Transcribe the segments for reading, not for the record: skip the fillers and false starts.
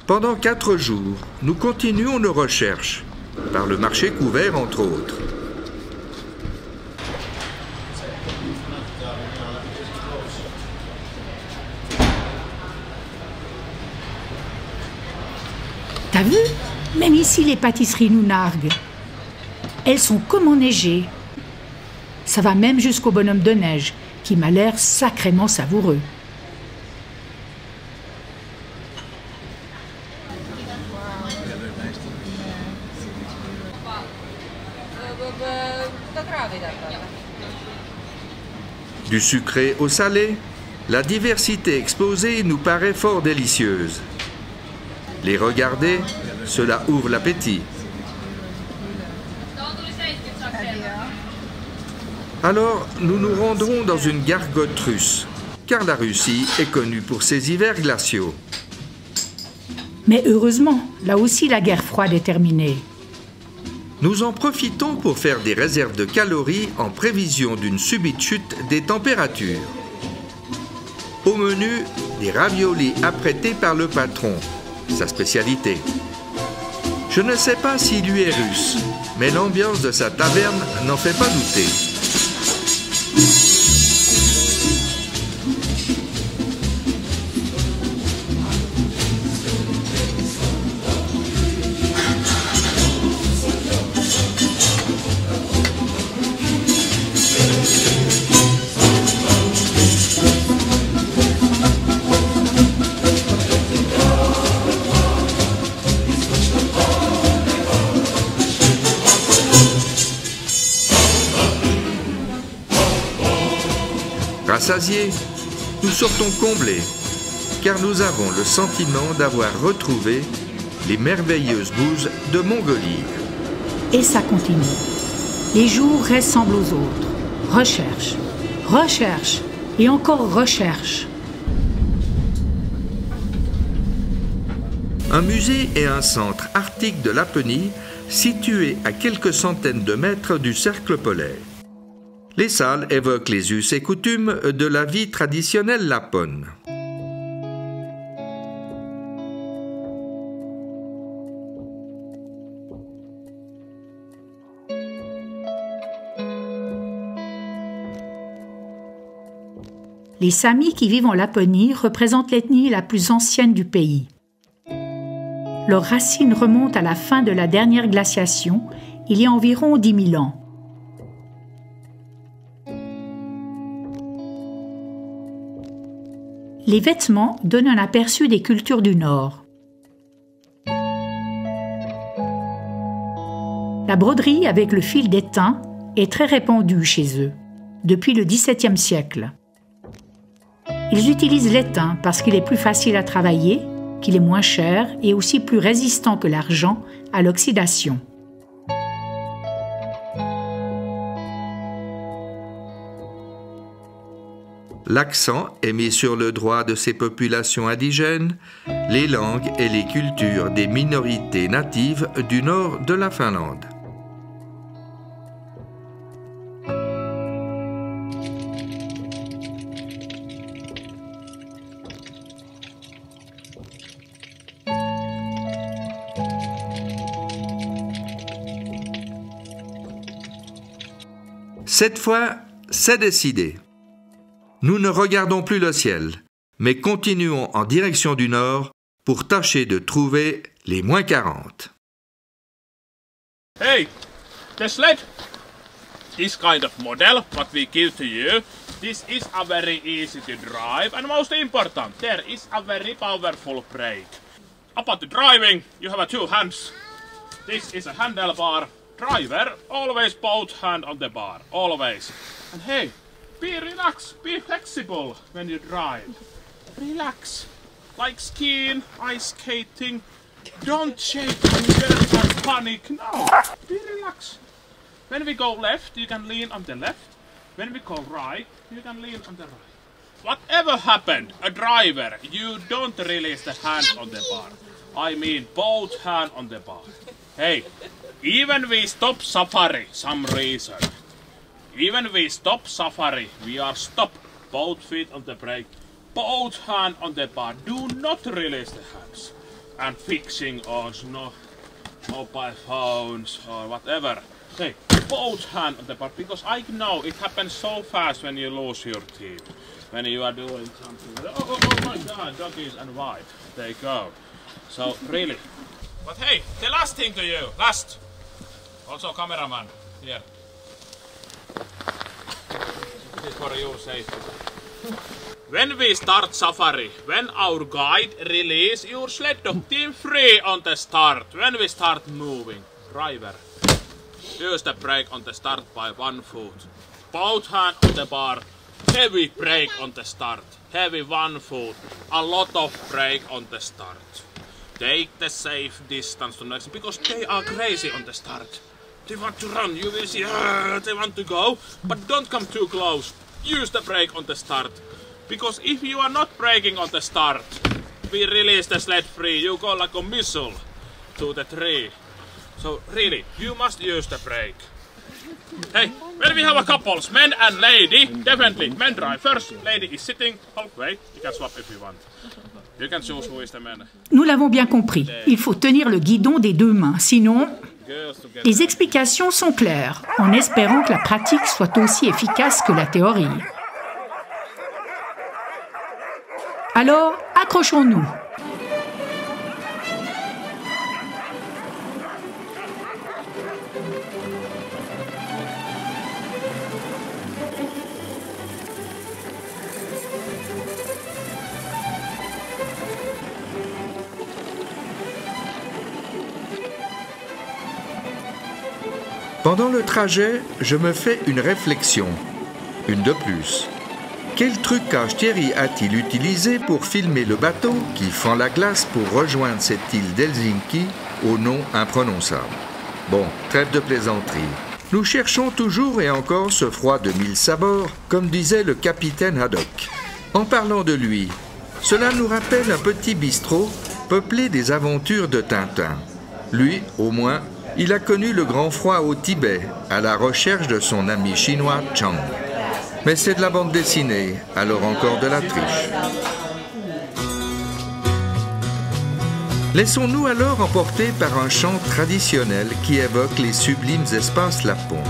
Pendant 4 jours, nous continuons nos recherches, par le marché couvert entre autres. T'as vu? Même ici, les pâtisseries nous narguent. Elles sont comme enneigées. Ça va même jusqu'au bonhomme de neige, qui m'a l'air sacrément savoureux. Du sucré au salé, la diversité exposée nous paraît fort délicieuse. Les regarder, cela ouvre l'appétit. Alors, nous nous rendrons dans une gargote russe, car la Russie est connue pour ses hivers glaciaux. Mais heureusement, là aussi la guerre froide est terminée. Nous en profitons pour faire des réserves de calories en prévision d'une subite chute des températures. Au menu, des raviolis apprêtés par le patron, sa spécialité. Je ne sais pas si lui est russe, mais l'ambiance de sa taverne n'en fait pas douter. Rassasiés, nous sortons comblés, car nous avons le sentiment d'avoir retrouvé les merveilleuses bouses de Mongolie. Et ça continue. Les jours ressemblent aux autres. Recherche, recherche et encore recherche. Un musée et un centre arctique de Laponie situés à quelques centaines de mètres du cercle polaire. Les salles évoquent les us et coutumes de la vie traditionnelle lapone. Les Samis qui vivent en Laponie représentent l'ethnie la plus ancienne du pays. Leurs racines remontent à la fin de la dernière glaciation, il y a environ 10 000 ans. Les vêtements donnent un aperçu des cultures du Nord. La broderie avec le fil d'étain est très répandue chez eux, depuis le XVIIe siècle. Ils utilisent l'étain parce qu'il est plus facile à travailler, qu'il est moins cher et aussi plus résistant que l'argent à l'oxydation. L'accent est mis sur le droit de ces populations indigènes, les langues et les cultures des minorités natives du nord de la Finlande. Cette fois, c'est décidé. Nous ne regardons plus le ciel, mais continuons en direction du nord pour tâcher de trouver les moins 40. Hey, the sled! This kind of model, what we give to you, this is a very easy to drive and most important, there is a very powerful brake. About the driving, you have 2 hands. This is a handlebar. Driver, always both hand on the bar, always. And hey, be relaxed, be flexible when you drive. Relax, like skiing, ice skating. Don't shake and panic, no. Be relaxed. When we go left, you can lean on the left. When we go right, you can lean on the right. Whatever happened, a driver, you don't release the hand on the bar. I mean both hand on the bar. Hey, even we stop safari, some reason. Even we stop safari, we are stop. Both feet on the brake, both hand on the bar. Do not release the hands. and fixing on mobile phones or whatever. Hey, both hand on the part, because I know it happens so fast when you lose your team. When you are doing something. Oh my god, doggies and wife. They go. So really. But hey, the last thing to you. Last. Also cameraman. Here. This is for your safety. When we start safari, when our guide release your sled dog team free on the start. When we start moving, driver. Use the brake on the start by 1 foot. Both hands on the bar. Heavy brake on the start. Heavy 1 foot. A lot of brake on the start. Take the safe distance to next, because they are crazy on the start. They want to run. You will see. They want to go, but don't come too close. Use the brake on the start. Because if you are not braking on the start, we release the sled free. You go like a missile to the tree. So really, you must use the brake. Hey, when we have a couples, men and lady, definitely men drive first. Lady is sitting halfway. You can swap if you want. You can choose who is the man. Nous l'avons bien compris. Il faut tenir le guidon des 2 mains. Sinon, les explications sont claires, en espérant que la pratique soit aussi efficace que la théorie. Alors, accrochons-nous. Pendant le trajet, je me fais une réflexion, une de plus. Quel trucage Thierry a-t-il utilisé pour filmer le bateau qui fend la glace pour rejoindre cette île d'Helsinki au nom imprononçable? Bon, trêve de plaisanterie. Nous cherchons toujours et encore ce froid de 1000 sabords, comme disait le capitaine Haddock. En parlant de lui, cela nous rappelle un petit bistrot peuplé des aventures de Tintin. Lui, au moins, il a connu le grand froid au Tibet, à la recherche de son ami chinois Chang. Mais c'est de la bande dessinée, alors encore de la triche. Laissons-nous alors emporter par un chant traditionnel qui évoque les sublimes espaces lapons.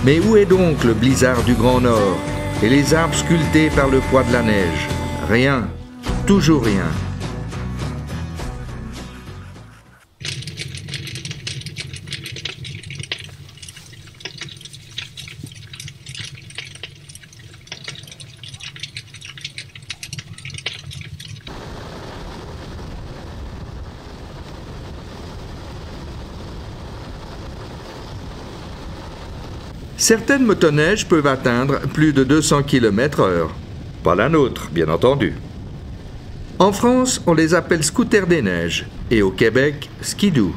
Mais où est donc le blizzard du Grand Nord et les arbres sculptés par le poids de la neige? Rien, toujours rien. Certaines motoneiges peuvent atteindre plus de 200 km/h. Pas la nôtre, bien entendu. En France, on les appelle scooters des neiges et au Québec, skidoo.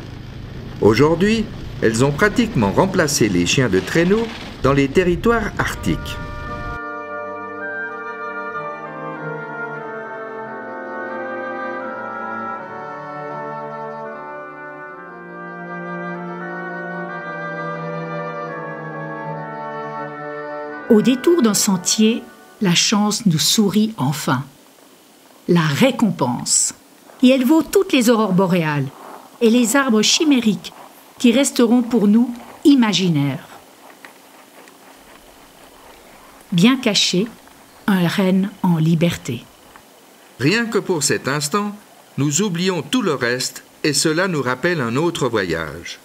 Aujourd'hui, elles ont pratiquement remplacé les chiens de traîneau dans les territoires arctiques. Au détour d'un sentier, la chance nous sourit enfin. La récompense. Et elle vaut toutes les aurores boréales et les arbres chimériques qui resteront pour nous imaginaires. Bien caché, un renne en liberté. Rien que pour cet instant, nous oublions tout le reste et cela nous rappelle un autre voyage.